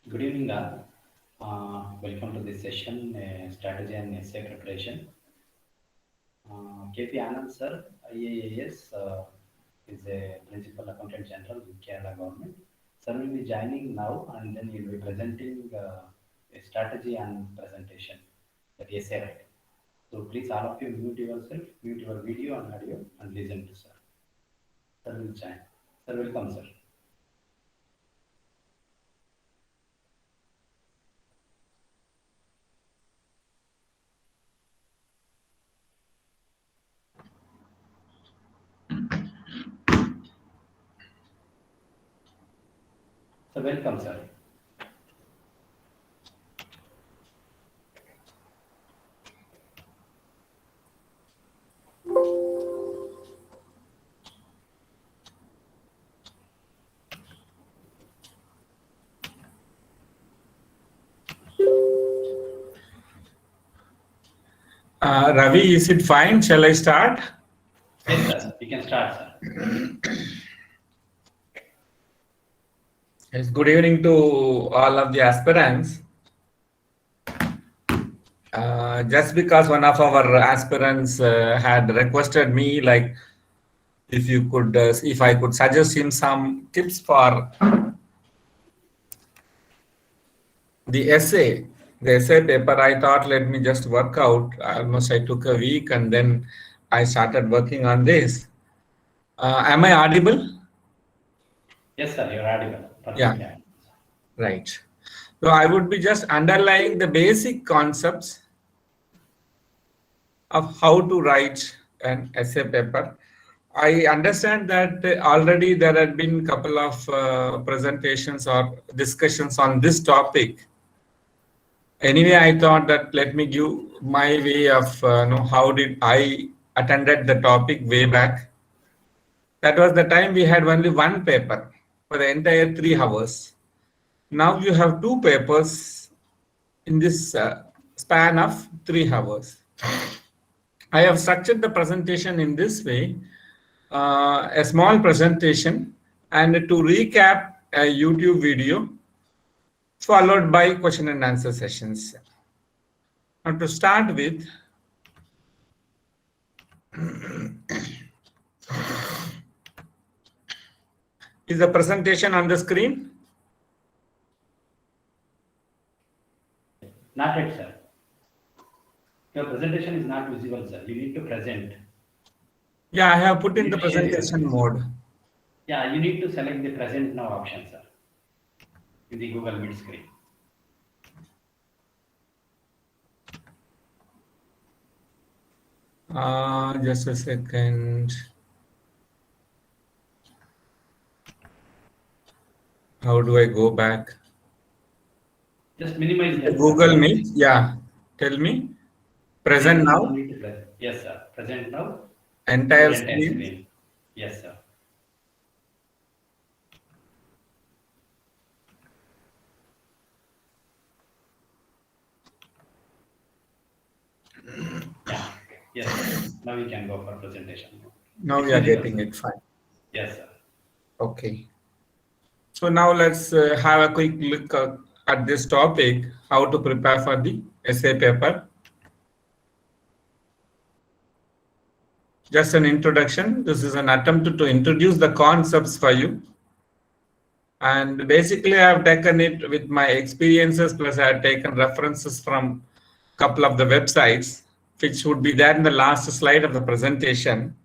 Good evening, all. Welcome to this session, Strategy and Essay Preparation. KP Anand sir, IA&AS, is a Principal Accountant General in Kerala Government. Sir will be joining now and then he will be presenting a strategy and presentation, that essay writing. So please all of you mute yourself, mute your video and audio and listen to sir. Sir will join. Sir, welcome sir. So welcome sir. Ravi, is it fine? Shall I start? Yes sir, you can start sir. Yes, good evening to all of the aspirants. Just because one of our aspirants had requested me, like, if I could suggest him some tips for the essay paper, I thought, let me just work out. Almost I took a week and then I started working on this. Am I audible? Yes sir, you're audible. Yeah. Perfectly. Right. So I would be just underlying the basic concepts of how to write an essay paper. I understand that already there had been a couple of presentations or discussions on this topic. Anyway, I thought that let me give my way of how did I attended the topic way back. That was the time we had only one paper for the entire 3 hours. Now you have 2 papers in this span of 3 hours. I have structured the presentation in this way, a small presentation and to recap a YouTube video followed by question and answer sessions. Now to start with, is the presentation on the screen? Not yet, sir. Your presentation is not visible, sir. You need to present. Yeah, I have put in the presentation mode. Yeah, you need to select the present now option, sir, in the Google Meet screen. Just a second. How do I go back? Just minimize the Google Meet. Yeah. Tell me. Present now. Yes, sir. Present now. Entire screen. Yes, sir. Yeah. Yes, sir. Now we can go for presentation. Now we are getting it fine. Yes, sir. Okay. So now let's have a quick look at this topic, how to prepare for the essay paper. Just an introduction. This is an attempt to introduce the concepts for you. And basically, I have taken it with my experiences, plus I have taken references from a couple of the websites, which would be there in the last slide of the presentation.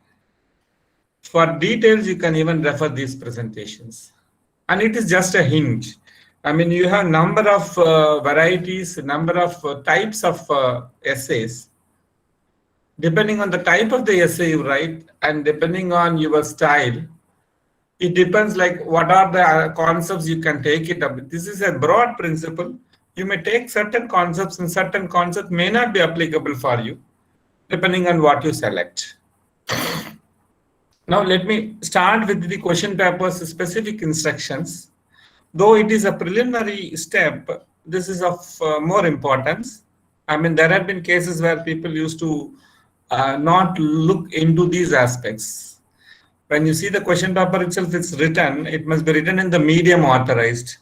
For details, you can even refer these presentations. And it is just a hint. I mean, you have number of varieties, number of types of essays. Depending on the type of the essay you write and depending on your style, it depends like what are the concepts you can take it up. This is a broad principle. You may take certain concepts and certain concepts may not be applicable for you, depending on what you select. Now let me start with the question paper's specific instructions. Though it is a preliminary step, this is of more importance. I mean, there have been cases where people used to not look into these aspects. When you see the question paper itself, it's written, it must be written in the medium authorized.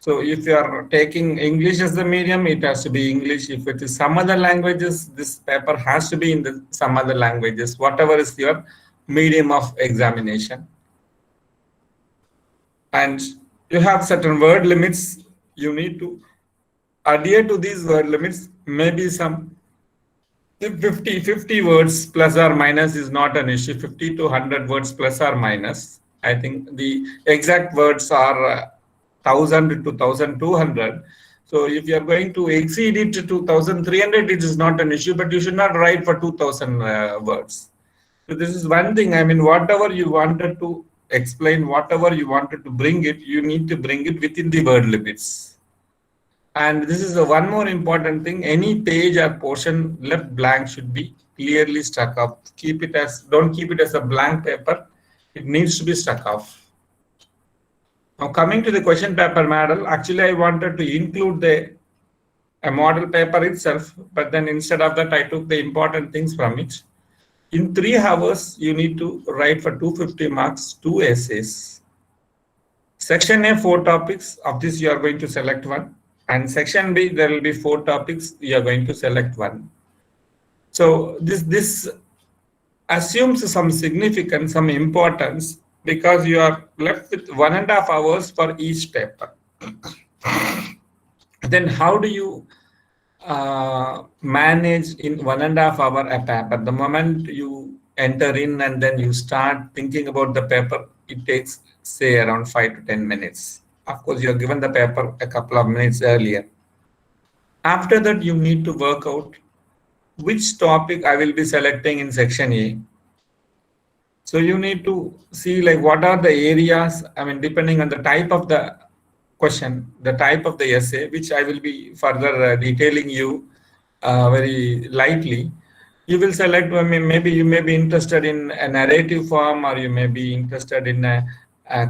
So if you are taking English as the medium, it has to be English. If it is some other languages, this paper has to be in the some other languages, whatever is your medium of examination. And you have certain word limits. You need to adhere to these word limits. Maybe some 50 words plus or minus is not an issue. 50 to 100 words plus or minus. I think the exact words are 1000 to 1200. So if you are going to exceed it to 2300, it is not an issue, but you should not write for 2000 words. So this is one thing. I mean, whatever you wanted to explain, whatever you wanted to bring it, you need to bring it within the word limits. And this is a one more important thing. Any page or portion left blank should be clearly struck off. Don't keep it as a blank paper. It needs to be struck off. Now coming to the question paper model, actually I wanted to include a model paper itself, but then instead of that I took the important things from it. In 3 hours, you need to write for 250 marks, 2 essays. Section A, 4 topics. Of this, you are going to select one. And section B, there will be 4 topics. You are going to select one. So this assumes some significance, some importance, because you are left with 1.5 hours for each paper. Then how do you manage in 1.5 hour a paper? The moment you enter in and then you start thinking about the paper, it takes say around 5 to 10 minutes. Of course, you are given the paper a couple of minutes earlier. After that, you need to work out which topic I will be selecting in section A. So you need to see like what are the areas, I mean, depending on the type of the question, the type of the essay, which I will be further detailing you very lightly. You will select, I mean, maybe you may be interested in a narrative form, or you may be interested in a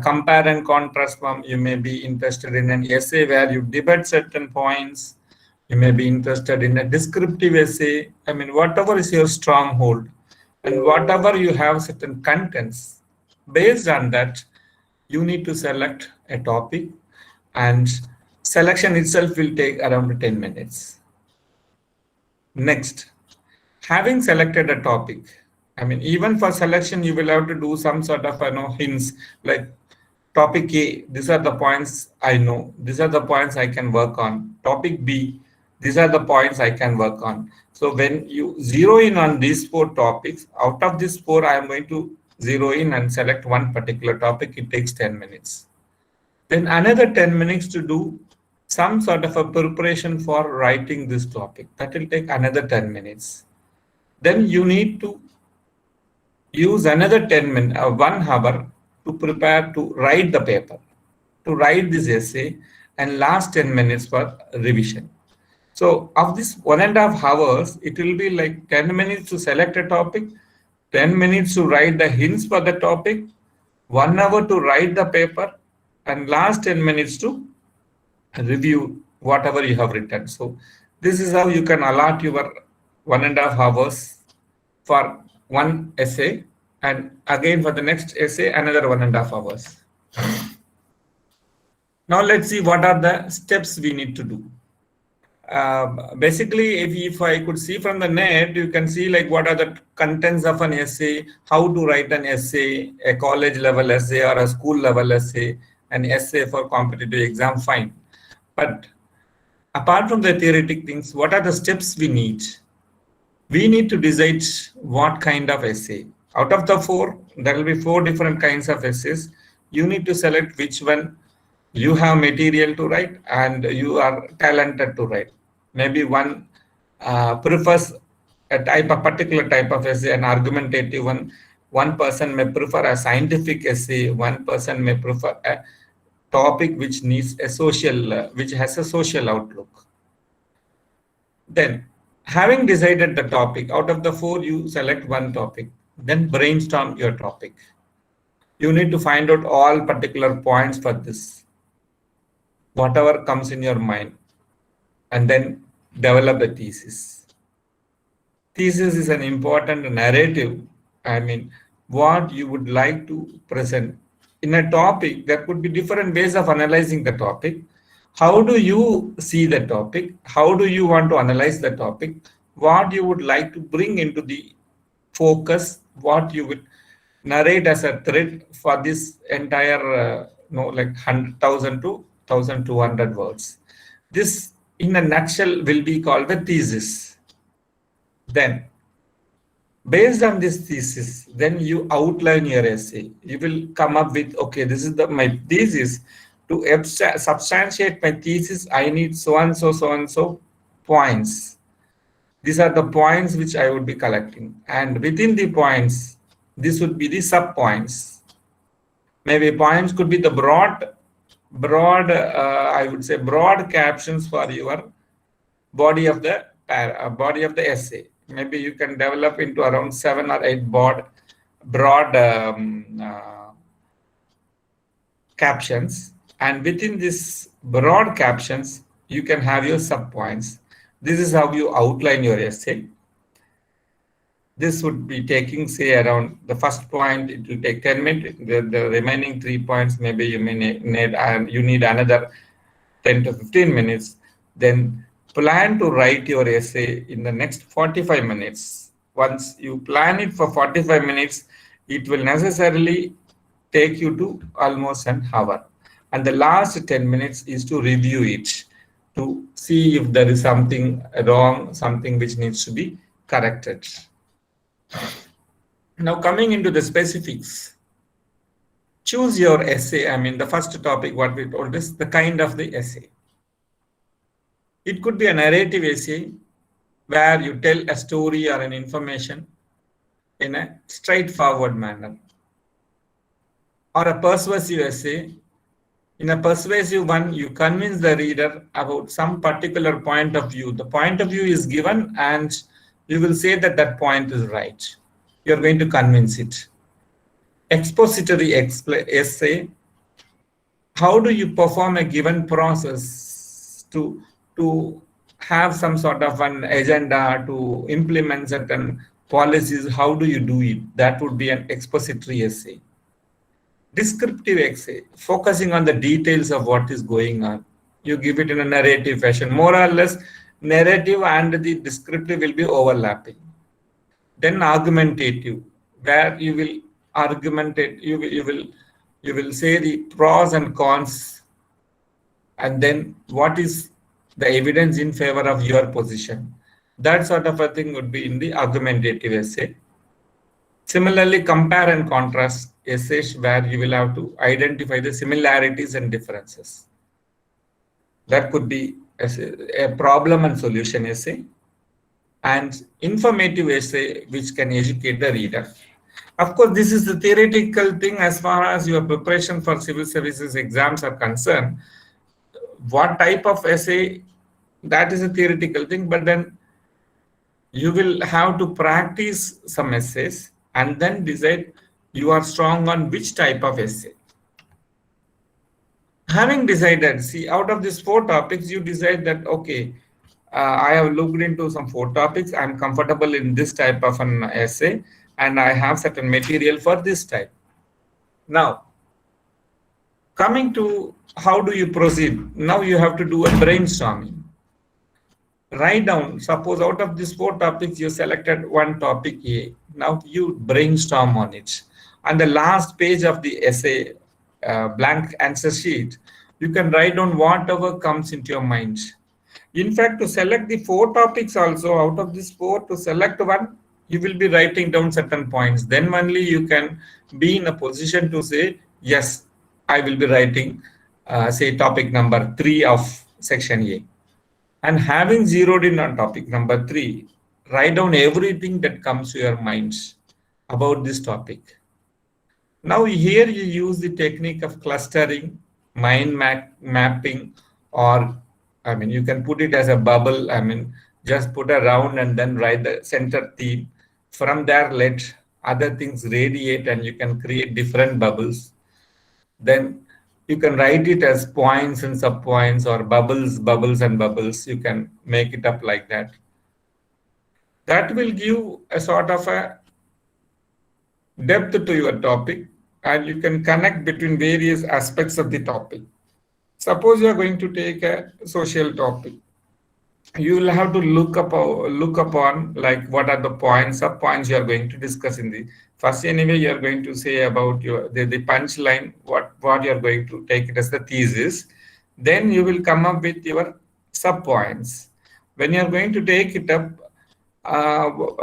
compare and contrast form. You may be interested in an essay where you debate certain points. You may be interested in a descriptive essay. I mean, whatever is your stronghold and whatever you have certain contents, based on that, you need to select a topic, and selection itself will take around 10 minutes. Next, having selected a topic, I mean, even for selection, you will have to do some sort of hints like topic A, these are the points I know, these are the points I can work on. Topic B, these are the points I can work on. So when you zero in on these 4 topics, out of these 4, I am going to zero in and select one particular topic. It takes 10 minutes. Then another 10 minutes to do some sort of a preparation for writing this topic. That will take another 10 minutes. Then you need to use another 10 minutes, 1 hour to prepare to write the paper, to write this essay, and last 10 minutes for revision. So of this 1.5 hours, it will be like 10 minutes to select a topic, 10 minutes to write the hints for the topic, 1 hour to write the paper, and last 10 minutes to review whatever you have written. So this is how you can allot your 1.5 hours for one essay, and again for the next essay another 1.5 hours. Now let's see what are the steps we need to do. Basically, if I could see from the net, you can see like what are the contents of an essay, how to write an essay, a college level essay or a school level essay, an essay for competitive exam, fine. But apart from the theoretic things, what are the steps we need? We need to decide what kind of essay. Out of the 4, there will be 4 different kinds of essays. You need to select which one you have material to write and you are talented to write. Maybe one prefers a particular type of essay, an argumentative one. One person may prefer a scientific essay. One person may prefer a topic which needs a social, which has a social outlook. Then, having decided the topic, out of the 4, you select one topic. Then brainstorm your topic. You need to find out all particular points for this, whatever comes in your mind, and then develop a thesis. Thesis is an important narrative. I mean, what you would like to present. In a topic, there could be different ways of analyzing the topic. How do you see the topic? How do you want to analyze the topic? What you would like to bring into the focus? What you would narrate as a thread for this entire, like 100,000 to 1,200 words. This, in a nutshell, will be called the thesis. Then, based on this thesis, then you outline your essay. You will come up with, okay, this is my thesis. To substantiate my thesis, I need so and so points. These are the points which I would be collecting. And within the points, this would be the sub points. Maybe points could be the I would say broad captions for your body of the essay. Maybe you can develop into around 7 or 8 broad captions, and within this broad captions you can have your sub points. This is how you outline your essay. This would be taking, say, around the first point, it will take 10 minutes. The remaining 3 points, maybe you may need another 10 to 15 minutes. Then plan to write your essay in the next 45 minutes. Once you plan it for 45 minutes, it will necessarily take you to almost an hour. And the last 10 minutes is to review it, to see if there is something wrong, something which needs to be corrected. Now, coming into the specifics, choose your essay. The first topic, what we told is the kind of the essay. It could be a narrative essay where you tell a story or an information in a straightforward manner, or a persuasive essay. In a persuasive one, you convince the reader about some particular point of view. The point of view is given and you will say that point is right. You're going to convince it. Expository essay. How do you perform a given process to have some sort of an agenda, to implement certain policies? How do you do it? That would be an expository essay. Descriptive essay, focusing on the details of what is going on. You give it in a narrative fashion. More or less, narrative and the descriptive will be overlapping. Then argumentative, where you will argumentate, you will say the pros and cons, and then what is the evidence in favor of your position. That sort of a thing would be in the argumentative essay. Similarly, compare and contrast essays, where you will have to identify the similarities and differences. That could be a problem and solution essay, and informative essay which can educate the reader. Of course, this is the theoretical thing as far as your preparation for civil services exams are concerned. What type of essay, that is a theoretical thing, but then you will have to practice some essays and then decide you are strong on which type of essay. Having decided, see, out of these 4 topics, you decide that, okay, I have looked into some 4 topics. I'm comfortable in this type of an essay, and I have certain material for this type. Now, coming to how do you proceed? Now you have to do a brainstorming. Write down, suppose out of these 4 topics, you selected one topic A. Now you brainstorm on it. On the last page of the essay, blank answer sheet, you can write down whatever comes into your mind. In fact, to select the 4 topics also, out of these 4, to select one, you will be writing down certain points. Then only you can be in a position to say, yes, I will be writing, say, topic number 3 of section A. And having zeroed in on topic number 3, write down everything that comes to your mind about this topic. Now here you use the technique of clustering, mind mapping, or you can put it as a bubble. Just put a round and then write the center theme. From there, let other things radiate and you can create different bubbles. Then you can write it as points and subpoints, or bubbles and bubbles. You can make it up like that. That will give a sort of a depth to your topic, and you can connect between various aspects of the topic. Suppose you are going to take a social topic, you will have to look upon like what are the points sub points you are going to discuss in the first. Anyway, you are going to say about the punchline, what you are going to take it as the thesis. Then you will come up with your sub points. When you are going to take it up,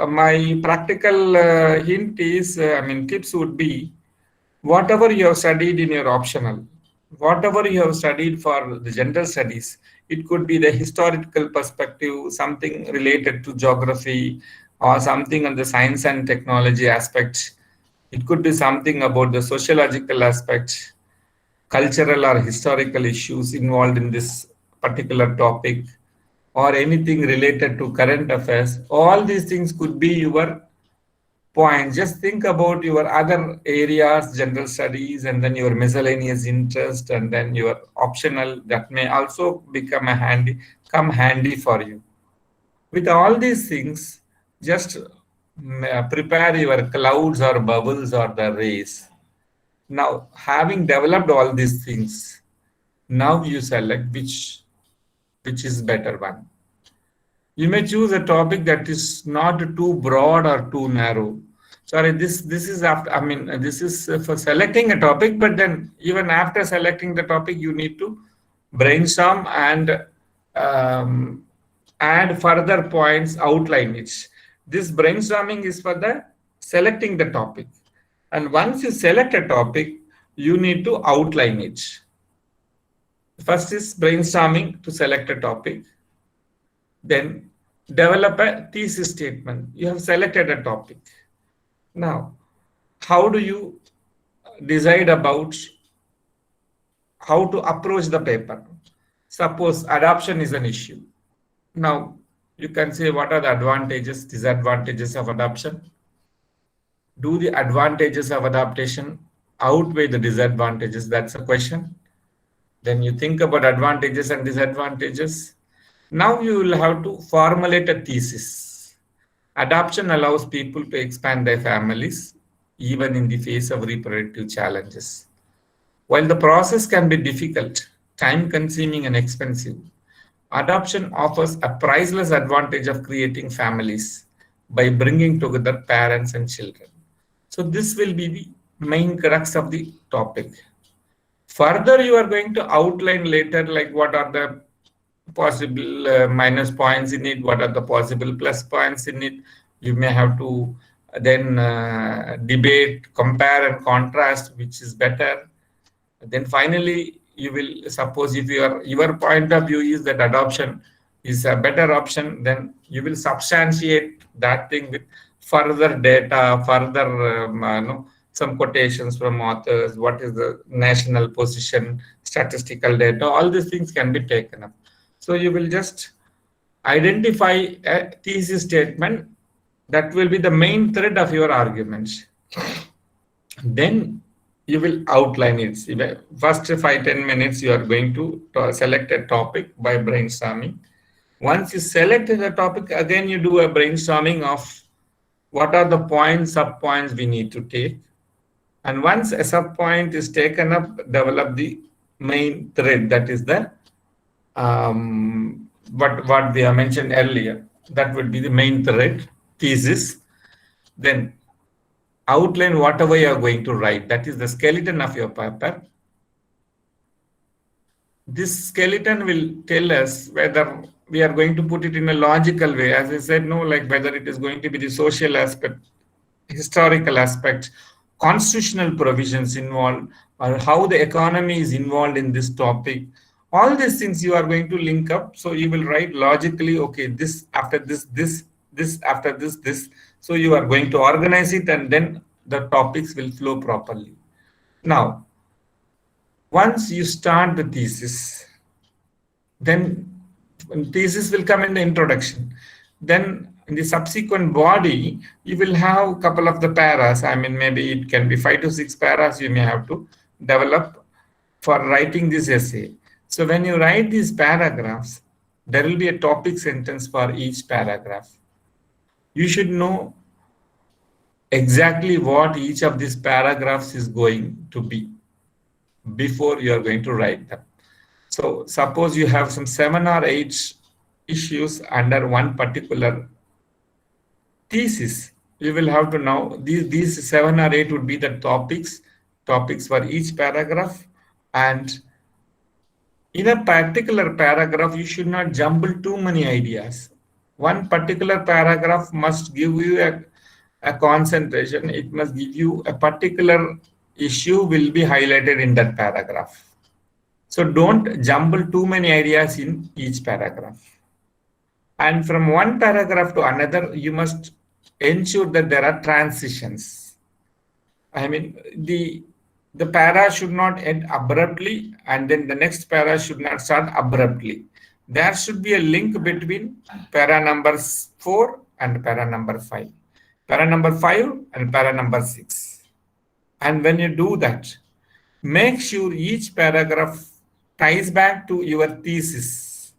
my practical hint is, I mean, tips would be whatever you have studied in your optional, whatever you have studied for the general studies, it could be the historical perspective, something related to geography, or something on the science and technology aspect. It could be something about the sociological aspect, cultural or historical issues involved in this particular topic, or anything related to current affairs. All these things could be your point. Just think about your other areas, general studies, and then your miscellaneous interest, and then your optional that may also become a handy, come handy for you. With all these things, just prepare your clouds or bubbles or the rays. Now, having developed all these things, now you select which is better one. You may choose a topic that is not too broad or too narrow. Sorry, this is after. I mean, this is for selecting a topic. But then, even after selecting the topic, you need to brainstorm and um, add further points, outline it. This brainstorming is for the selecting the topic. And once you select a topic, you need to outline it. First is brainstorming to select a topic. Then develop a thesis statement. You have selected a topic. Now, how do you decide about how to approach the paper? Suppose adoption is an issue. Now, you can say what are the advantages, disadvantages of adoption? Do the advantages of adaptation outweigh the disadvantages? That's a question. Then you think about advantages and disadvantages. Now you will have to formulate a thesis. Adoption allows people to expand their families, even in the face of reproductive challenges. While the process can be difficult, time consuming, and expensive, adoption offers a priceless advantage of creating families by bringing together parents and children. So, this will be the main crux of the topic. Further, you are going to outline later like what are the possible minus points in it, what are the possible plus points in it. You may have to then debate, compare, and contrast which is better. Then finally, you will suppose if your point of view is that adoption is a better option, then you will substantiate that thing with further data, further some quotations from authors, what is the national position, statistical data, all these things can be taken up. So you will just identify a thesis statement that will be the main thread of your arguments. Then you will outline it. First 5-10 minutes, you are going to select a topic by brainstorming. Once you select the topic, again you do a brainstorming of what are the points, sub points we need to take. And once a sub point is taken up, develop the main thread, that is the what we have mentioned earlier. That would be the main thread, thesis. Then outline whatever you are going to write. That is the skeleton of your paper. This skeleton will tell us whether we are going to put it in a logical way. As I said, no, like whether it is going to be the social aspect, historical aspect, constitutional provisions involved, or how the economy is involved in this topic. All these things you are going to link up. So you will write logically, okay, this after this after this. So you are going to organize it, and then the topics will flow properly. Now, once you start the thesis, then thesis will come in the introduction. Then in the subsequent body, you will have a couple of the paras. I mean, maybe it can be 5 to 6 paras you may have to develop for writing this essay. So when you write these paragraphs, there will be a topic sentence for each paragraph. You should know exactly what each of these paragraphs is going to be before you are going to write them. So suppose you have some 7 or 8 issues under one particular thesis. You will have to know these 7 or 8 would be the topics for each paragraph. And in a particular paragraph, you should not jumble too many ideas. One particular paragraph must give you a concentration. It must give you a particular issue will be highlighted in that paragraph. So don't jumble too many ideas in each paragraph. And from one paragraph to another, you must ensure that there are transitions. I mean, the para should not end abruptly, and then the next para should not start abruptly. There should be a link between para number 4 and para number 5, para number 5 and para number 6. And when you do that, make sure each paragraph ties back to your thesis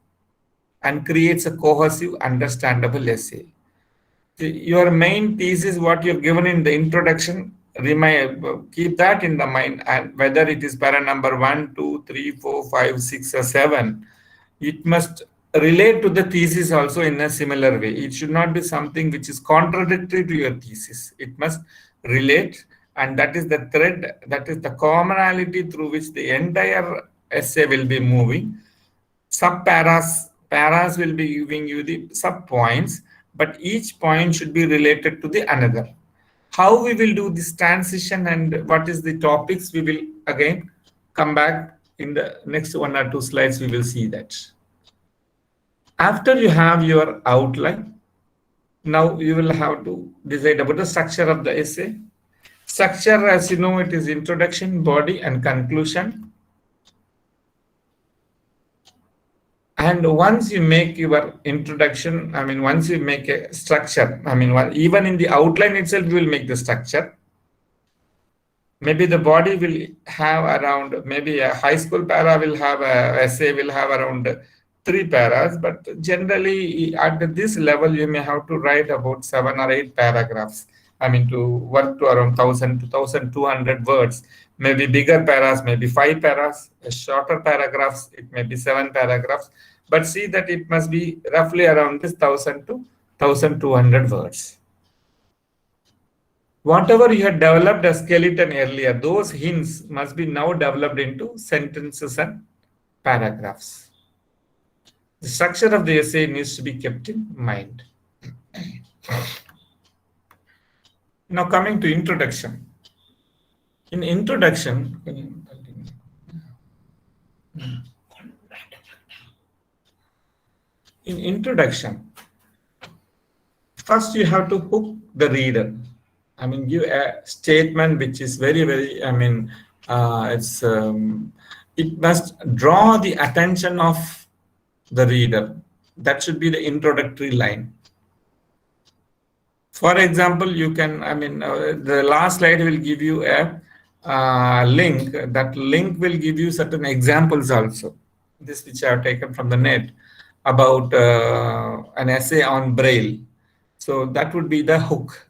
and creates a cohesive, understandable essay. Your main thesis, what you've given in the introduction, keep that in the mind, and whether it is para number 1, 2, 3, 4, 5, 6, or 7, it must relate to the thesis also in a similar way. It should not be something which is contradictory to your thesis. It must relate, and that is the thread, that is the commonality through which the entire essay will be moving. Paras will be giving you the sub points, but each point should be related to the another. How we will do this transition and what is the topics, we will again come back in the next 1 or 2 slides. We will see that. After you have your outline, now you will have to decide about the structure of the essay. Structure, as you know, it is introduction, body, and conclusion. And once you make your introduction, I mean, once you make a structure, I mean, even in the outline itself, you will make the structure. Maybe the body will have around, maybe a high school para will have a essay will have around 3 paras, but generally at this level, you may have to write about 7 or 8 paragraphs. I mean, to work to around 1,000 to 1,200 words. Maybe bigger paras, maybe 5 paras, shorter paragraphs, it may be 7 paragraphs. But see that it must be roughly around this 1,000 to 1,200 words. Whatever you had developed as skeleton earlier, those hints must be now developed into sentences and paragraphs. The structure of the essay needs to be kept in mind. Now coming to introduction. In introduction, first you have to hook the reader. I mean, give a statement which is very, very, I mean, it must draw the attention of the reader. That should be the introductory line. For example, you can, I mean, the last slide will give you a link. That link will give you certain examples also. This which I have taken from the net about an essay on Braille. So that would be the hook.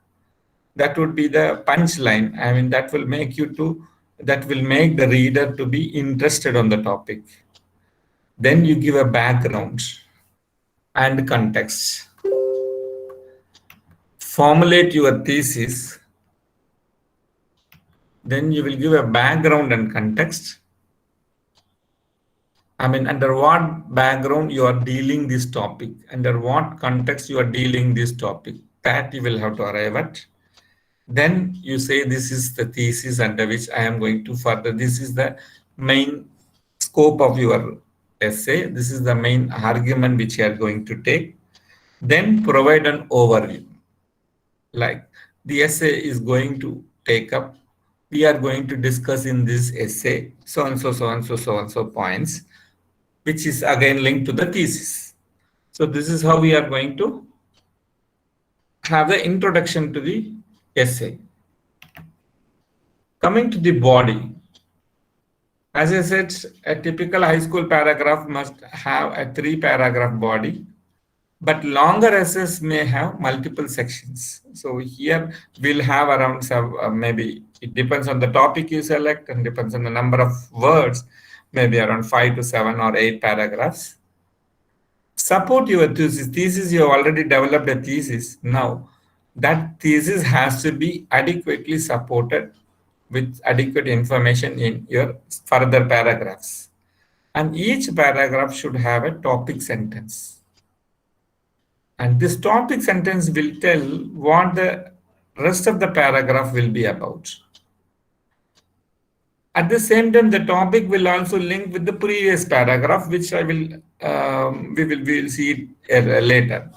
That would be the punchline. I mean, that will make the reader to be interested on the topic. Then you give a background and context. Formulate your thesis. Then you will give a background and context. I mean, under what background you are dealing this topic, under what context you are dealing this topic, that you will have to arrive at. Then you say, this is the thesis under which I am going to further. This is the main scope of your essay. This is the main argument which you are going to take. Then provide an overview. Like the essay is going to take up, we are going to discuss in this essay, so and so points, which is again linked to the thesis. So this is how we are going to have the introduction to the essay. Coming to the body. As I said, a typical high school paragraph must have a 3-paragraph body, but longer essays may have multiple sections. So here we'll have around maybe it depends on the topic you select and depends on the number of words, maybe around 5 to 7 or 8 paragraphs. Support your thesis. Thesis, you have already developed a thesis. Now, that thesis has to be adequately supported with adequate information in your further paragraphs. And each paragraph should have a topic sentence. And this topic sentence will tell what the rest of the paragraph will be about. At the same time, the topic will also link with the previous paragraph, which I will we will see it later.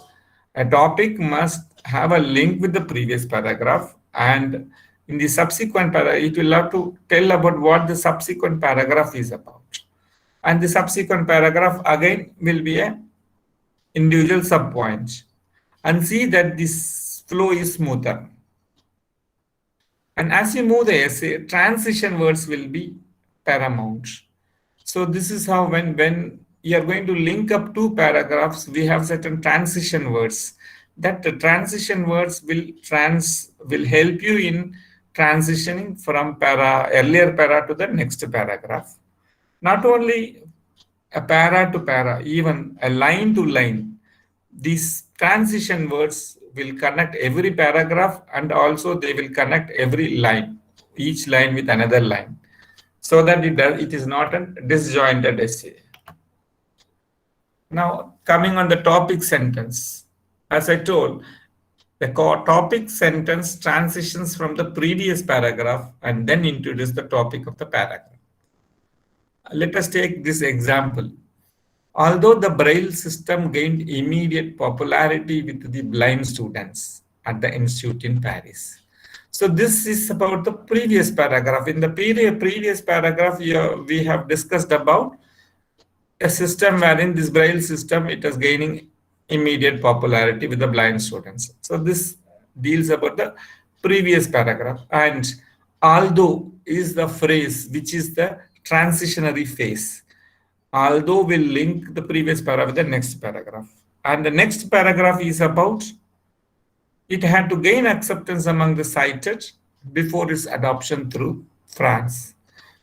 A topic must have a link with the previous paragraph, and in the subsequent paragraph, it will have to tell about what the subsequent paragraph is about. And the subsequent paragraph again will be a individual subpoint, and see that this flow is smoother. And as you move the essay, transition words will be paramount. So this is how when you are going to link up two paragraphs, we have certain transition words. That the transition words will help you in transitioning from earlier para to the next paragraph. Not only a para to para, even a line to line. These transition words will connect every paragraph, and also they will connect every line, each line with another line, so that it is not a disjointed essay. Now, coming on the topic sentence, as I told, the topic sentence transitions from the previous paragraph and then introduce the topic of the paragraph. Let us take this example. Although the Braille system gained immediate popularity with the blind students at the institute in Paris. So this is about the previous paragraph. In the previous paragraph, we have discussed about a system wherein this Braille system, it is gaining immediate popularity with the blind students. So this deals about the previous paragraph. And although is the phrase which is the transitionary phase. Although will link the previous paragraph with the next paragraph. And the next paragraph is about it had to gain acceptance among the sighted before its adoption through France.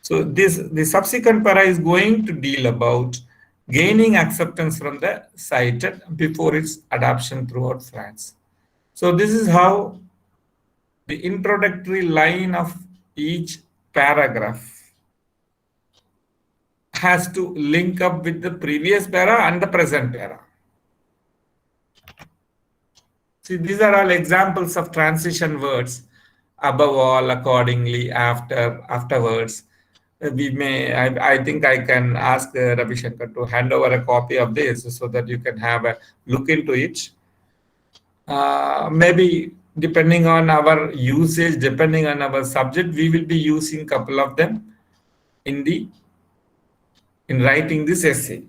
So the subsequent para is going to deal about gaining acceptance from the sighted before its adoption throughout France. So this is how the introductory line of each paragraph has to link up with the previous para and the present para. See, these are all examples of transition words. Above all, accordingly, afterwards. I think I can ask Ravi Shankar to hand over a copy of this so that you can have a look into it. Maybe depending on our usage, depending on our subject, we will be using a couple of them in writing this essay.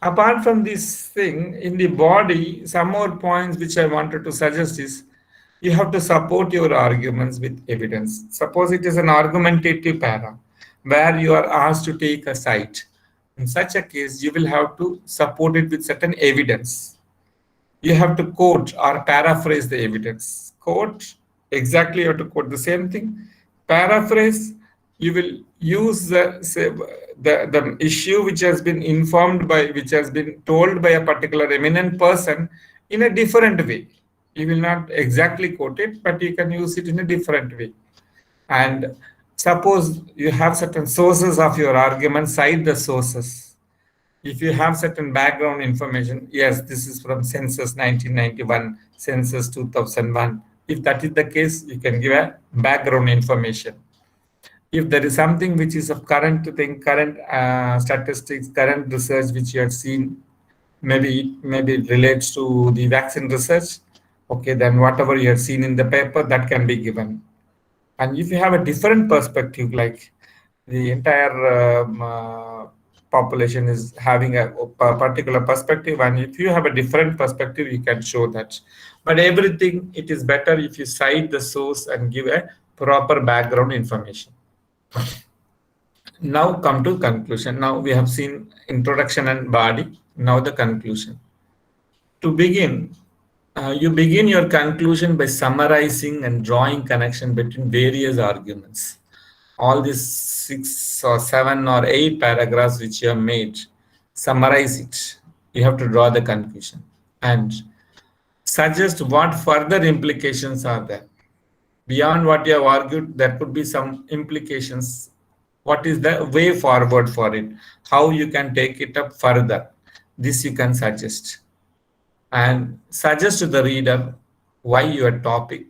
Apart from this thing, in the body, some more points which I wanted to suggest is you have to support your arguments with evidence. Suppose it is an argumentative para where you are asked to take a site. In such a case, you will have to support it with certain evidence. You have to quote or paraphrase the evidence. Quote, exactly you have to quote the same thing. Paraphrase, you will use the issue which has been which has been told by a particular eminent person in a different way. You will not exactly quote it, but you can use it in a different way. And suppose you have certain sources of your argument, cite the sources. If you have certain background information, yes, this is from census 1991, census 2001. If that is the case, you can give a background information. If there is something which is of current statistics, current research which you have seen, maybe it relates to the vaccine research, okay, then whatever you have seen in the paper, that can be given. And if you have a different perspective, like the entire population is having a particular perspective, and if you have a different perspective, you can show that. But everything, it is better if you cite the source and give a proper background information. Now come to conclusion. Now we have seen introduction and body. Now the conclusion. To begin, you begin your conclusion by summarizing and drawing connection between various arguments. all these 6 or 7 or 8 paragraphs which you have made, summarize it. You have to draw the conclusion and suggest what further implications are there. Beyond what you have argued, there could be some implications. What is the way forward for it? How you can take it up further? This you can suggest. And suggest to the reader why your topic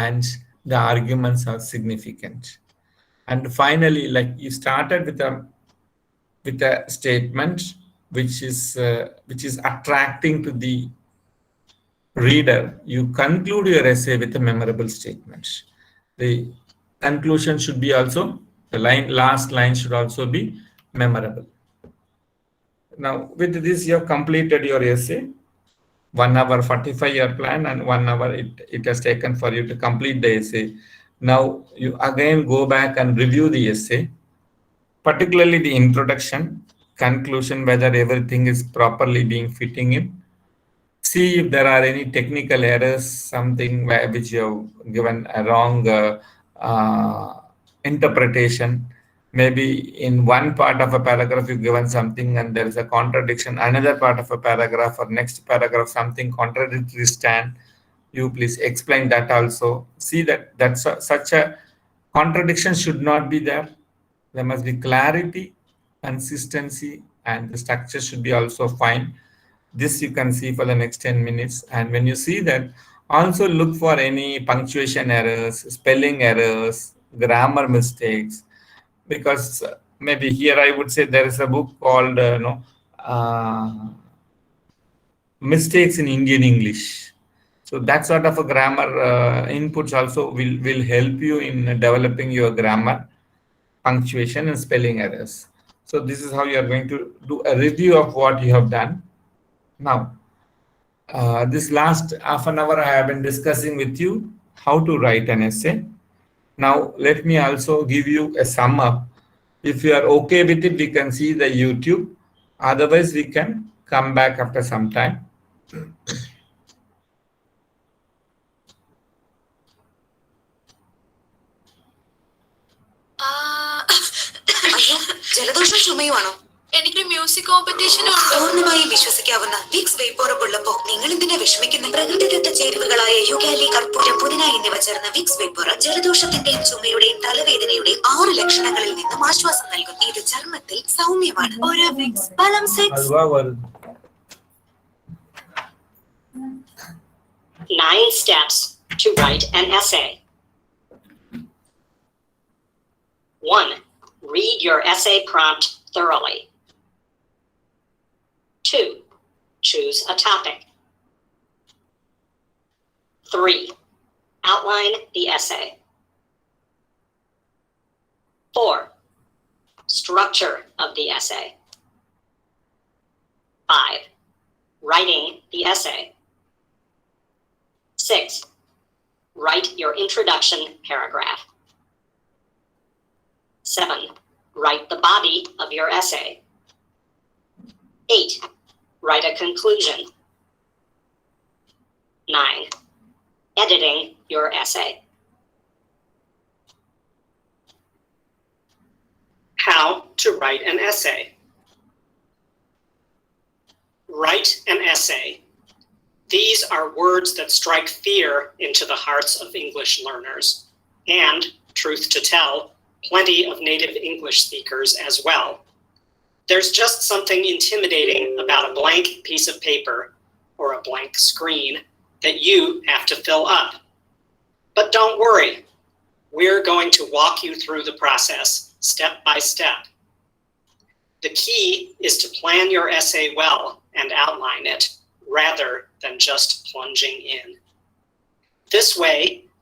and the arguments are significant. And finally, like you started with a statement which is attracting to the reader, you conclude your essay with a memorable statement. The conclusion should be also, the last line should also be memorable. Now, with this, you have completed your essay. 1 hour 45-year plan, and 1 hour it has taken for you to complete the essay. Now, you again go back and review the essay, particularly the introduction, conclusion, whether everything is properly being fitting in. See if there are any technical errors, something which you have given a wrong interpretation. Maybe in one part of a paragraph you've given something and there is a contradiction. Another part of a paragraph or next paragraph something contradictory stand. You please explain that also. See that such a contradiction should not be there. There must be clarity, consistency, and the structure should be also fine. This you can see for the next 10 minutes. And when you see that, also look for any punctuation errors, spelling errors, grammar mistakes, because maybe here I would say there is a book called Mistakes in Indian English. So that sort of a grammar inputs also will help you in developing your grammar, punctuation, and spelling errors. So this is how you are going to do a review of what you have done. Now, this last half an hour I have been discussing with you how to write an essay. Now, let me also give you a sum up. If you are okay with it, we can see the YouTube. Otherwise, we can come back after some time. അയ്യോ, ജലദോഷം ചുമയുവാണോ? എനിക്ക് music കോമ്പറ്റീഷനും പൂർണ്ണമായും വിശ്വസിക്കാവുന്ന Vicks വേപ്പോറപ്പ് ഉള്ളപ്പോ നിങ്ങൾ എന്തിനാ വിഷമിക്കുന്നത്? പ്രകൃതിദത്ത ചേരുവകളായ യുഗാലി, കർപ്പൂരം, പുതിന എന്നിവ ചേർന്ന വിക്സ് വേപ്പോറ ജലദോഷത്തിന്റെയും ചുമയുടെയും തലവേദനയുടെയും 6 ലക്ഷണങ്ങളിൽ നിന്നും ആശ്വാസം നൽകും. ഇത് ചർമ്മത്തിൽ സൗമ്യമാണ്. ഒരു വിക്സ് ബലം 6. 9 steps to write an essay. 1. Read your essay prompt thoroughly. 2. Choose a topic. 3. Outline the essay. 4. Structure of the essay. 5. Writing the essay. 6. Write your introduction paragraph. 7. Write the body of your essay. 8. Write a conclusion. 9. Editing your essay. How to write an essay. Write an essay. These are words that strike fear into the hearts of English learners, and, truth to tell, plenty of native English speakers as well. There's just something intimidating about a blank piece of paper or a blank screen that you have to fill up. But don't worry, we're going to walk you through the process step by step. The key is to plan your essay well and outline it, rather than just plunging in. This way,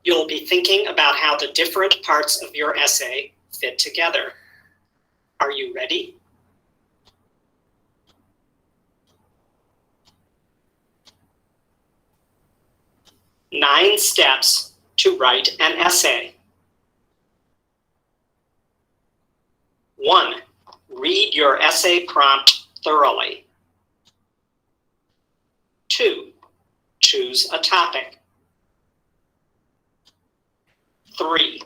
you'll be thinking about how the different parts of your essay fit together. Are you ready? Nine steps to write an essay. 1. Read your essay prompt thoroughly. 2. Choose a topic. 3.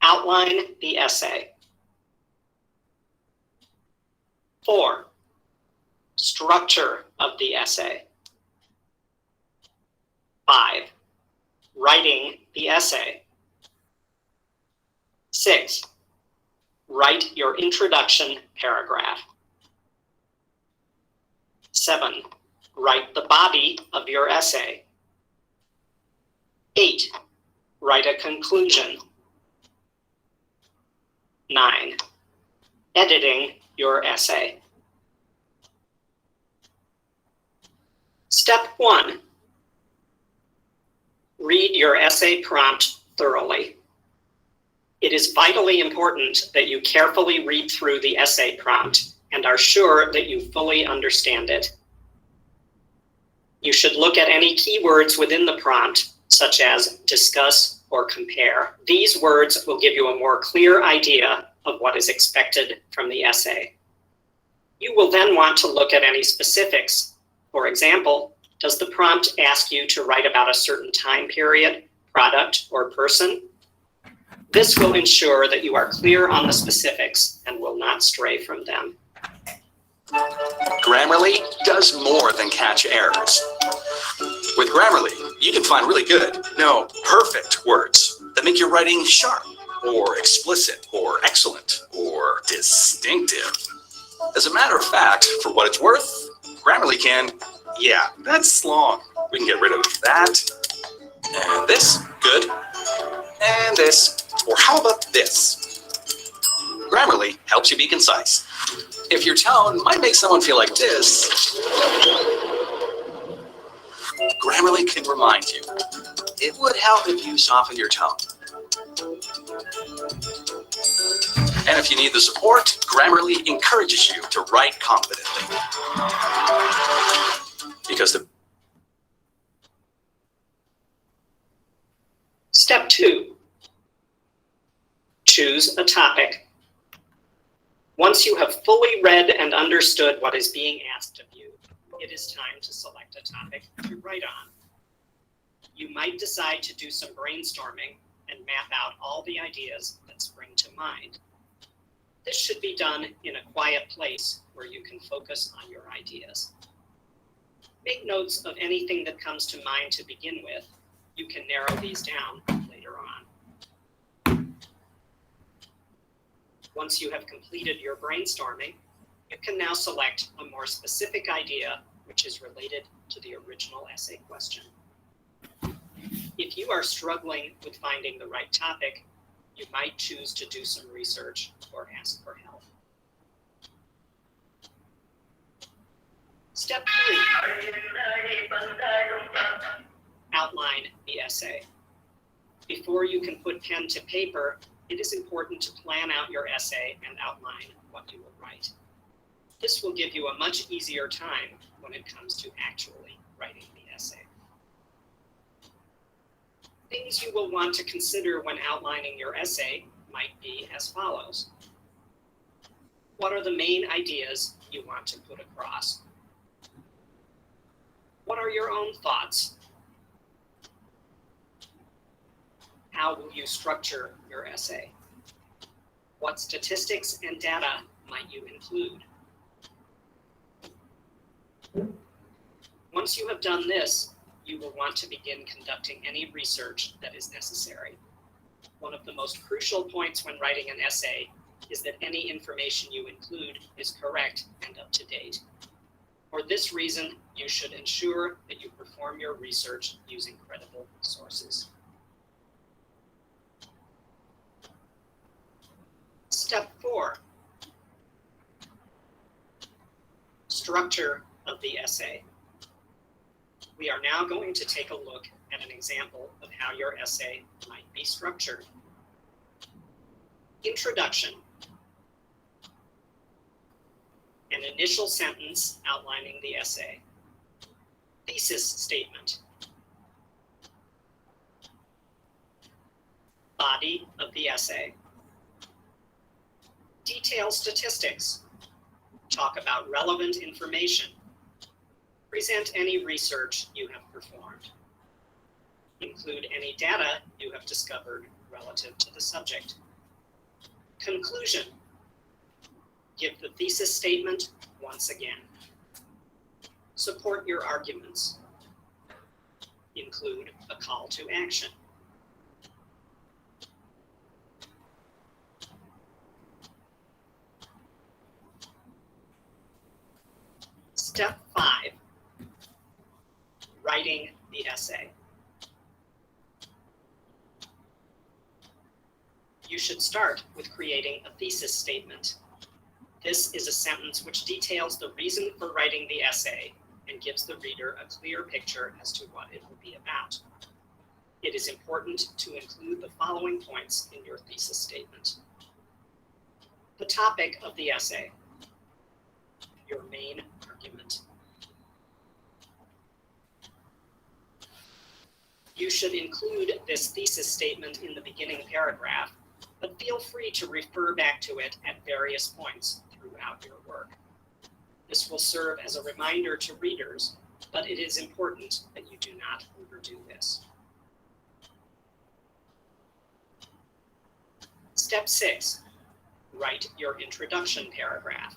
Outline the essay. 4. Structure of the essay. 5. Writing the essay. 6. Write your introduction paragraph. 7. Write the body of your essay. 8. Write a conclusion. 9. Editing your essay. Step 1. Read your essay prompt thoroughly. It is vitally important that you carefully read through the essay prompt and are sure that you fully understand it. You should look at any keywords within the prompt, such as discuss or compare. These words will give you a more clear idea of what is expected from the essay. You will then want to look at any specifics. For example, does the prompt ask you to write about a certain time period, product, or person? This will ensure that you are clear on the specifics and will not stray from them. Grammarly does more than catch errors. With Grammarly, you can find really good, no, perfect words that make your writing sharp, or explicit, or excellent, or distinctive. As a matter of fact, for what it's worth, Grammarly can, yeah, that's long. We can get rid of that, and this, good, and this, or how about this? Grammarly helps you be concise. If your tone might make someone feel like this, Grammarly can remind you. It would help if you soften your tone. And if you need the support, Grammarly encourages you to write confidently. Because Step 2. Choose a topic. Once you have fully read and understood what is being asked of you, it is time to select a topic to write on. You might decide to do some brainstorming and map out all the ideas that spring to mind. This should be done in a quiet place where you can focus on your ideas. Make notes of anything that comes to mind to begin with. You can narrow these down later on. Once you have completed your brainstorming, you can now select a more specific idea which is related to the original essay question. If you are struggling with finding the right topic, you might choose to do some research or ask for help. Step 3. Outline the essay. Before you can put pen to paper, it is important to plan out your essay and outline what you will write. This will give you a much easier time when it comes to actually writing the essay. Things you will want to consider when outlining your essay might be as follows. What are the main ideas you want to put across? What are your own thoughts? How will you structure your essay? What statistics and data might you include? Once you have done this, you will want to begin conducting any research that is necessary. One of the most crucial points when writing an essay is that any information you include is correct and up to date. For this reason, you should ensure that you perform your research using credible sources. Step 4. Structure of the essay. We are now going to take a look at an example of how your essay might be structured. Introduction. An initial sentence outlining the essay. Thesis statement. Body of the essay. Detail statistics. Talk about relevant information. Present any research you have performed. Include any data you have discovered relative to the subject. Conclusion. Give the thesis statement once again. Support your arguments. Include a call to action. Step 5. Writing the essay. You should start with creating a thesis statement. This is a sentence which details the reason for writing the essay and gives the reader a clear picture as to what it will be about. It is important to include the following points in your thesis statement. The topic of the essay, your main argument. You should include this thesis statement in the beginning paragraph, but feel free to refer back to it at various points throughout your work. This will serve as a reminder to readers, but it is important that you do not overdo this. Step 6, write your introduction paragraph.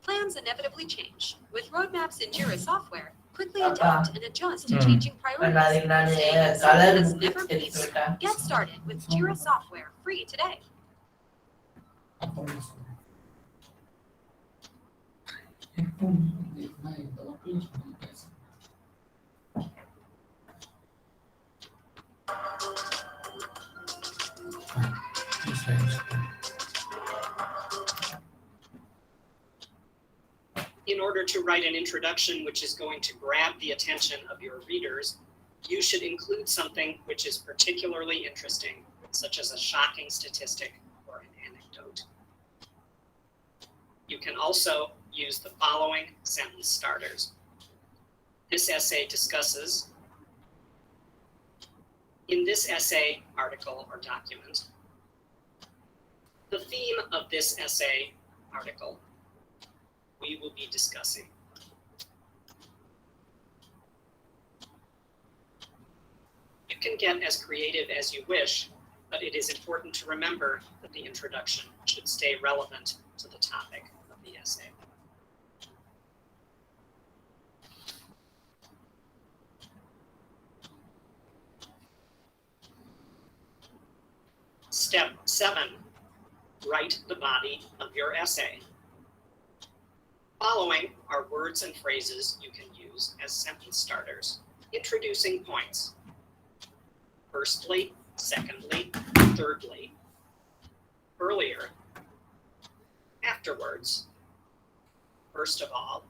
Plans inevitably change. With roadmaps in Jira software, quickly adapt and adjust to changing priorities. This never beats. Get started with Jira software free today. In order to write an introduction which is going to grab the attention of your readers, you should include something which is particularly interesting, such as a shocking statistic or an anecdote. You can also use the following sentence starters. This essay discusses. In this essay, article, or document, the theme of this essay, article, we will be discussing. You can get as creative as you wish, but it is important to remember that the introduction should stay relevant to the topic of the essay. Step 7, write the body of your essay. Following are words and phrases you can use as sentence starters, introducing points. Firstly, secondly, thirdly, earlier, afterwards, first of all,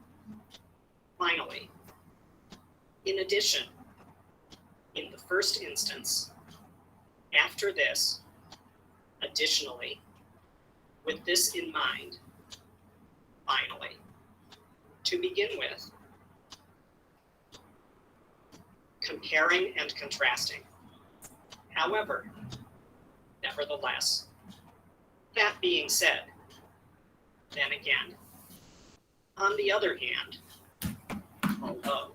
finally, in addition, in the first instance, after this, additionally, with this in mind, finally. To begin with, comparing and contrasting. However, nevertheless, that being said, then again, on the other hand, although,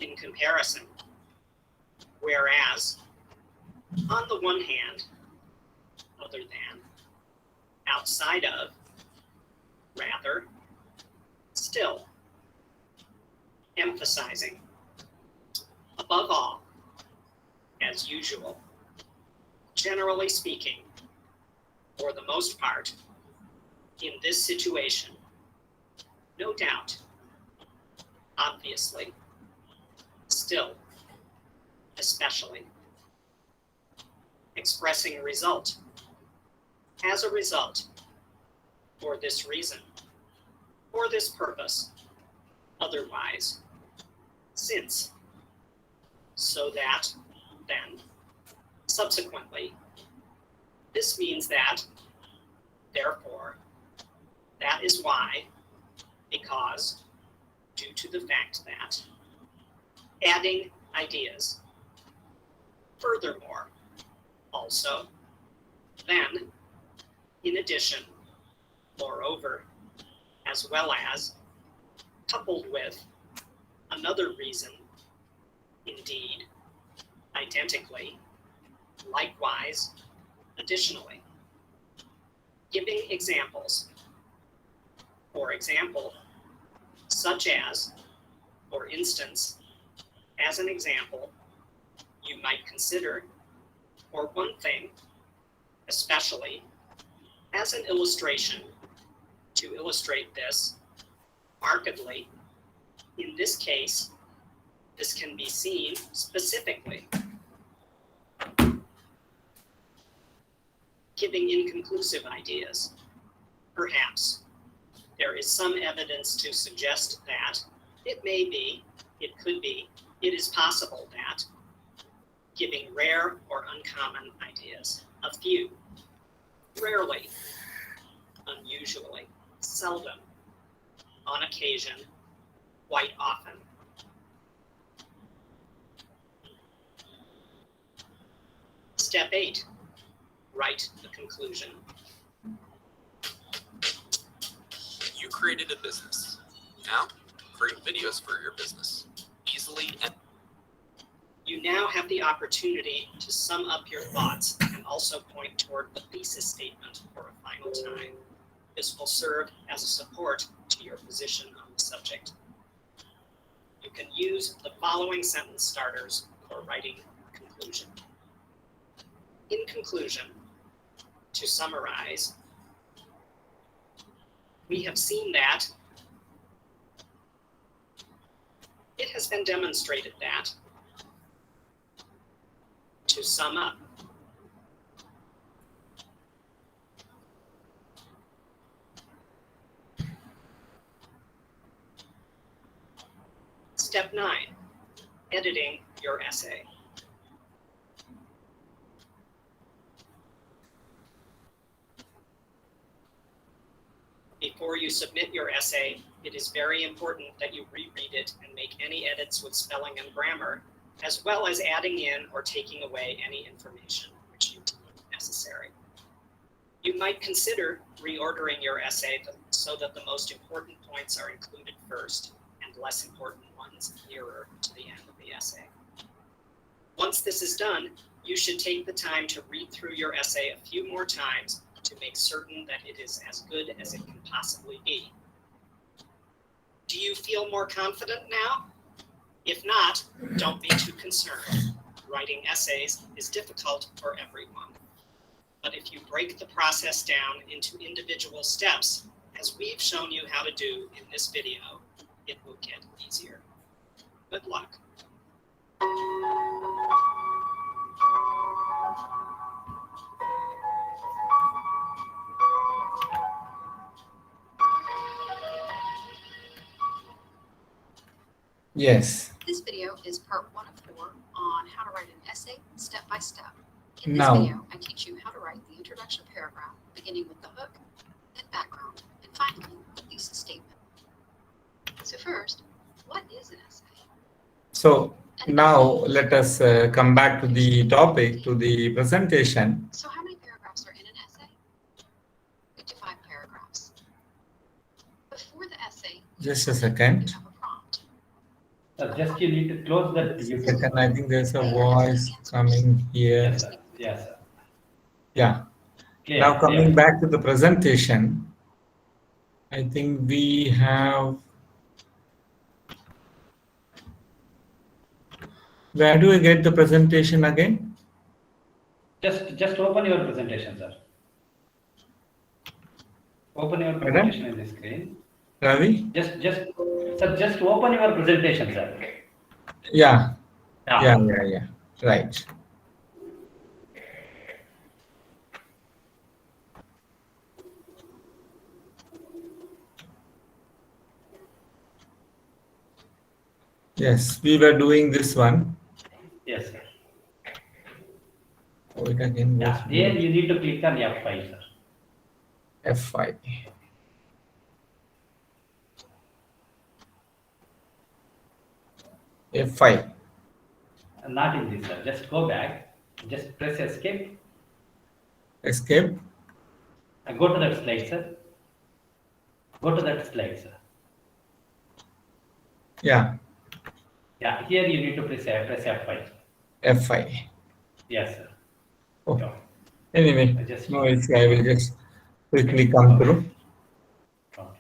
in comparison, whereas, on the one hand, other than, outside of, rather, still, emphasizing, above all, as usual, generally speaking, for the most part, in this situation, no doubt, obviously, still, especially, expressing a result, as a result, for this reason, for this purpose, otherwise, since, so that, then, subsequently. This means that, therefore, that is why, because, due to the fact that, adding ideas. Furthermore, also, then, in addition, moreover, as well as, coupled with, another reason, indeed, identically, likewise, additionally. Giving examples. For example, such as, for instance, as an example, you might consider, or one thing, especially, as an illustration, to illustrate this, markedly, in this case, this can be seen specifically. Giving inconclusive ideas. Perhaps there is some evidence to suggest that it may be, it could be, it is possible that. Giving rare or uncommon ideas. A few. Rarely. Unusually. Seldom. On occasion. Quite often. Step 8. Write the conclusion. You created a business. Now, create videos for your business. Easily and You now have the opportunity to sum up your thoughts and also point toward the thesis statement for a final time. This will serve as a support to your position on the subject. You can use the following sentence starters for writing conclusion. In conclusion, to summarize, we have seen that it has been demonstrated that, to sum up, Step 9, editing your essay. Before you submit your essay, it is very important that you reread it and make any edits with spelling and grammar, as well as adding in or taking away any information which you deem necessary. You might consider reordering your essay so that the most important points are included first and less important ones nearer to the end of the essay. Once this is done, you should take the time to read through your essay a few more times to make certain that it is as good as it can possibly be. Do you feel more confident now? If not, don't be too concerned. Writing essays is difficult for everyone. But if you break the process down into individual steps, as we've shown you how to do in this video, it will get easier. Good luck. Yes. This video is part 1 of 4 on how to write an essay step by step. In this Now- video, I teach you how to write the introduction paragraph, beginning with the hook, then background, and finally, the thesis statement. So first, what is an essay? So now let us come back to the topic, to the presentation. So how many paragraphs are in an essay? 3 to 5 paragraphs. Before the essay, Just a second. you have a prompt. Just you need to close that. Second, I think there's a voice coming here. Yes, sir. Yes, sir. Yeah. Clear, Now coming clear. back to the presentation, I think we have. Where do I get the presentation again? Just open your presentation, sir. Open your Madam? presentation in the screen. Ravi? Just open your presentation, sir. Yeah. Yeah. Right. Yes, we were doing this one. Yes, sir. Oh, it again Yeah, was there you need to click on F5, sir. F5. F5. Not in this, sir. Just go back. Just press escape Escape. and go to that slide, sir. Go to that slide, sir. Yeah, Yeah, here you need to press F5. F5. Yes, sir. Oh, anyway, I just no, I will just quickly come through. okay.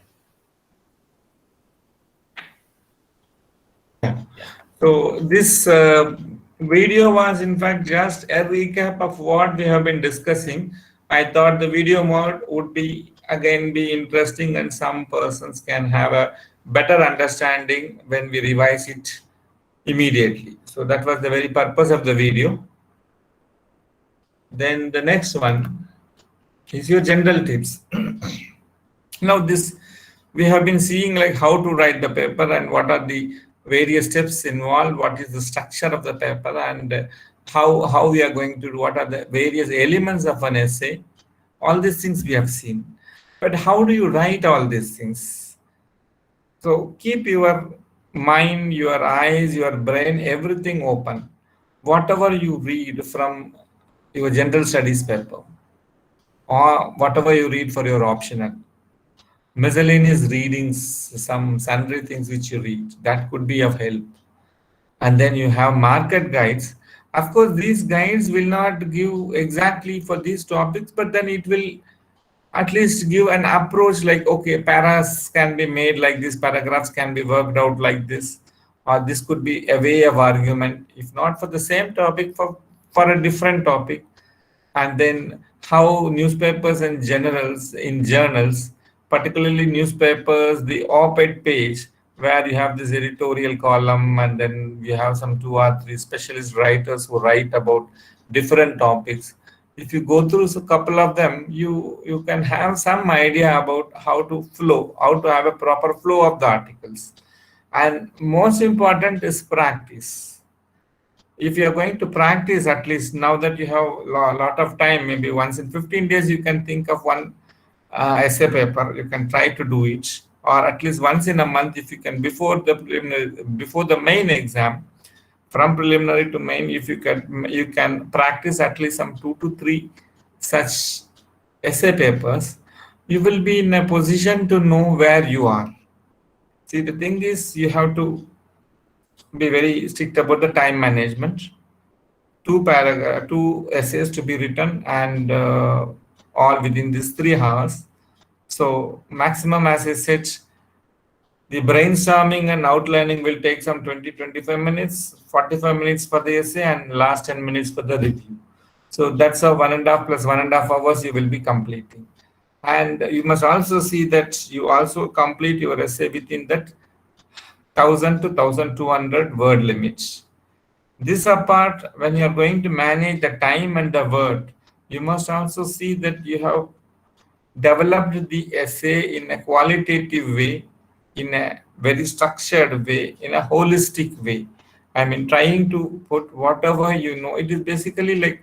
Yeah. Yeah. So this video was in fact just a recap of what we have been discussing. I thought the video mode would be again be interesting and some persons can have a better understanding when we revise it immediately. So that was the very purpose of the video. Then the next one is your general tips. Now this we have been seeing like how to write the paper and what are the various steps involved, what is the structure of the paper, and how we are going to do, what are the various elements of an essay. All these things we have seen. But how do you write all these things? So keep your mind, your eyes, your brain, everything open. Whatever you read from your general studies paper or whatever you read for your optional, miscellaneous readings, some sundry things which you read, that could be of help. And then you have market guides. Of course, these guides will not give exactly for these topics, but then it will at least give an approach like, okay, paras can be made like this, paragraphs can be worked out like this, or this could be a way of argument, if not for the same topic, for a different topic. And then how newspapers and generals in journals, particularly newspapers, the op-ed page where you have this editorial column and then you have some 2 or 3 specialist writers who write about different topics. If you go through a couple of them, you can have some idea about how to flow, how to have a proper flow of the articles. And most important is practice. If you are going to practice, at least now that you have a lot of time, maybe once in 15 days you can think of one essay paper, you can try to do it, or at least once in a month if you can, before the main exam, from preliminary to main, if you can practice at least some 2 to 3 such essay papers, you will be in a position to know where you are. See, the thing is, you have to be very strict about the time management. 2 essays to be written, and all within these 3 hours. So maximum, as I said, the brainstorming and outlining will take some 20-25 minutes, 45 minutes for the essay, and last 10 minutes for the review. So that's a 1.5 plus 1.5 hours you will be completing. And you must also see that you also complete your essay within that 1000 to 1200 word limit. This apart, when you are going to manage the time and the word, you must also see that you have developed the essay in a qualitative way, in a very structured way, in a holistic way. I mean, trying to put whatever you know. It is basically like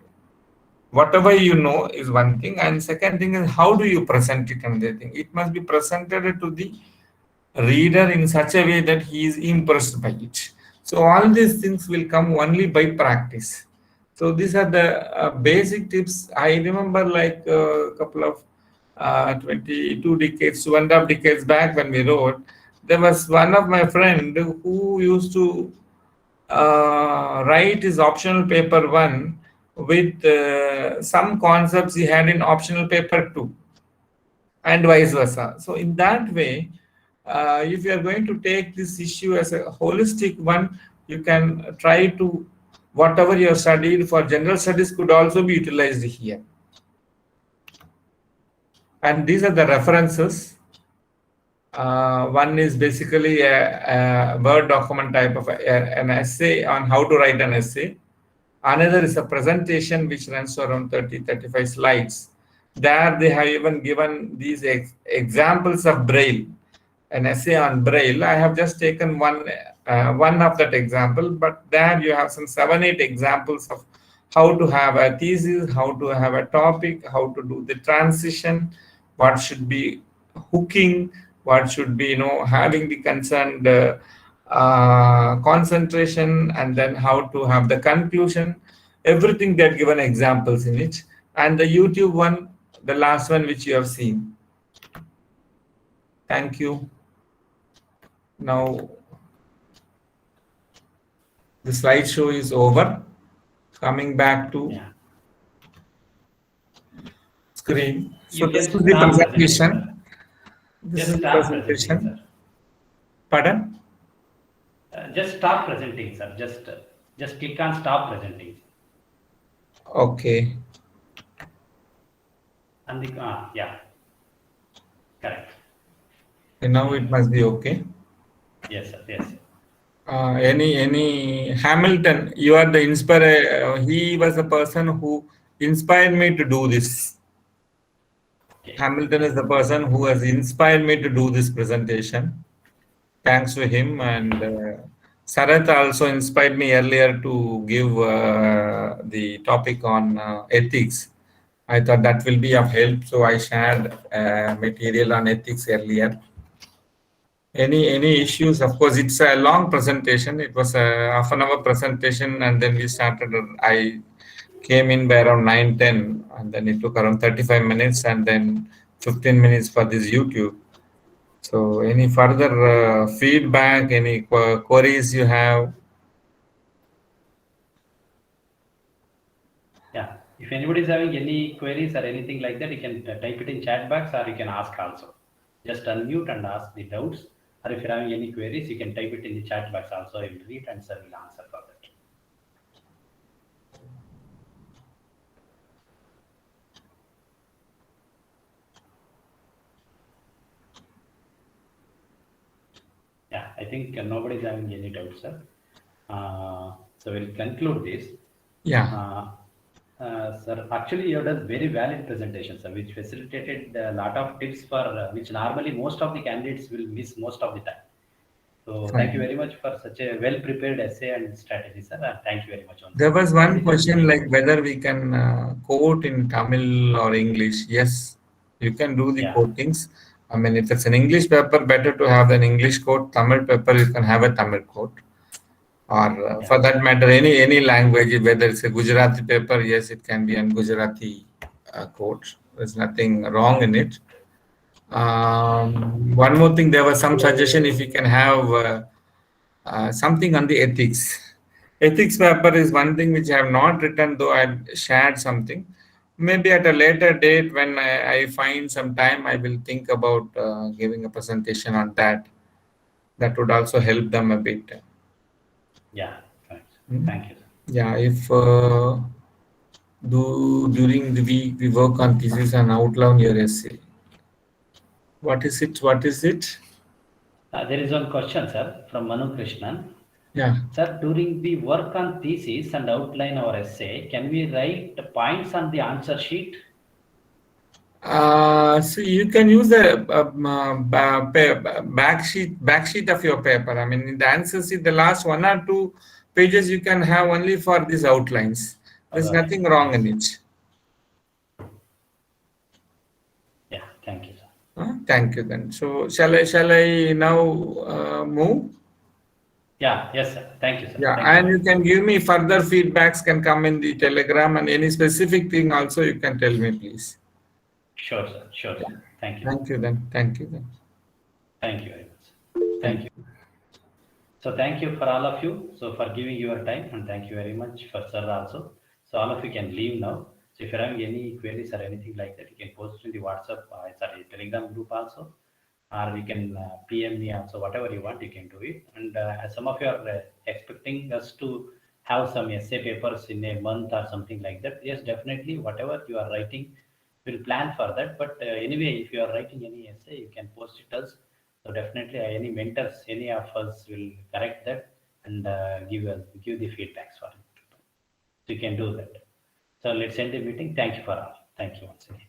whatever you know is one thing, and second thing is how do you present it, another thing. It must be presented to the reader in such a way that he is impressed by it. So all these things will come only by practice. So these are the basic tips. I remember like a couple of 22 decades, 1.5 decades back when we wrote, there was one of my friend who used to write his optional paper 1 with some concepts he had in optional paper 2, and vice versa. So in that way, if you are going to take this issue as a holistic one, you can try to, whatever you have studied for general studies could also be utilized here. And these are the references. One is basically a Word document type of an essay on how to write an essay. Another is a presentation which runs around 30-35 slides. There they have even given these examples of Braille, an essay on Braille. I have just taken one of that example, but there you have some 7-8 examples of how to have a thesis, how to have a topic, how to do the transition, what should be hooking, what should be having the concerned concentration, and then how to have the conclusion. Everything they're given examples in it. And the YouTube one, the last one which you have seen. Thank you. Now the slideshow is over. Coming back to screen. So You this can is the start presenting, presentation. sir. This Just is the start presenting, presentation. sir. Pardon? Just stop presenting, sir. Just click on stop presenting. Okay. And the yeah, correct. And now it must be okay. Yes, sir. Yes, sir. Any Hamilton, you are the inspire. He was the person who inspired me to do this. Okay. Hamilton is the person who has inspired me to do this presentation. Thanks to him, and Sarath also inspired me earlier to give the topic on ethics. I thought that will be of help, so I shared material on ethics earlier. Any issues? Of course, it's a long presentation. It was a half-an-hour presentation, and then we started. I came in by around 9:10, and then it took around 35 minutes, and then 15 minutes for this YouTube. So, any further feedback? Any queries you have? Yeah. If anybody is having any queries or anything like that, you can type it in chat box or you can ask also. Just unmute and ask the doubts. Or if you're having any queries, you can type it in the chat box also. I will read and sir will answer for that. Yeah, I think nobody is having any doubts, sir. So we'll conclude this. Yeah. Sir, actually you have done very valid presentation, sir, which facilitated a lot of tips for which normally most of the candidates will miss most of the time. So thank you very much for such a well-prepared essay and strategy, sir. Thank you very much. There was one question Definitely. like whether we can quote in Tamil or English. Yes, you can do the Yeah, quotings. I mean, if it's an English paper, better to have an English quote. Tamil paper, you can have a Tamil quote. Or yeah, for that matter, any language, whether it's a Gujarati paper, yes, it can be a Gujarati quote. There's nothing wrong in it. One more thing, there was some suggestion if you can have something on the ethics. Ethics paper is one thing which I have not written, though I shared something. Maybe at a later date, when I find some time, I will think about giving a presentation on that. That would also help them a bit. yeah. Thanks. Hmm. Thank you, sir. Yeah, if during the week we work on thesis and outline your essay. What is it? What is it? There is one question, sir, from Manu Krishnan. Yeah. Sir, during the work on thesis and outline our essay, can we write points on the answer sheet? So you can use the back sheet of your paper. I mean, in the answer sheet, the last 1 or 2 pages you can have only for these outlines. There's nothing wrong Yes. in it. Yeah, thank you, sir. Thank you then. So shall I now move? Yeah, yes, sir. Thank you, sir. Yeah, Thank you and very you much. can give me further feedbacks can come in the Telegram, and any specific thing also you can tell me, please. Sure, sir. Sure, Yeah. sir. Thank you. Thank you then. Thank you then. Thank you very much. Thank you. So thank you for all of you. So for giving your time, and thank you very much for sir also. So all of you can leave now. So if you're having any queries or anything like that, you can post in the WhatsApp, Telegram group also, or you can PM me also, whatever you want, you can do it. And as some of you are expecting us to have some essay papers in a month or something like that, yes, definitely, whatever you are writing, we'll plan for that. But anyway, if you are writing any essay, you can post it us. So definitely, any mentors, any of us will correct that and give the feedbacks for it. So you can do that. So let's end the meeting. Thank you for all. Thank you once again.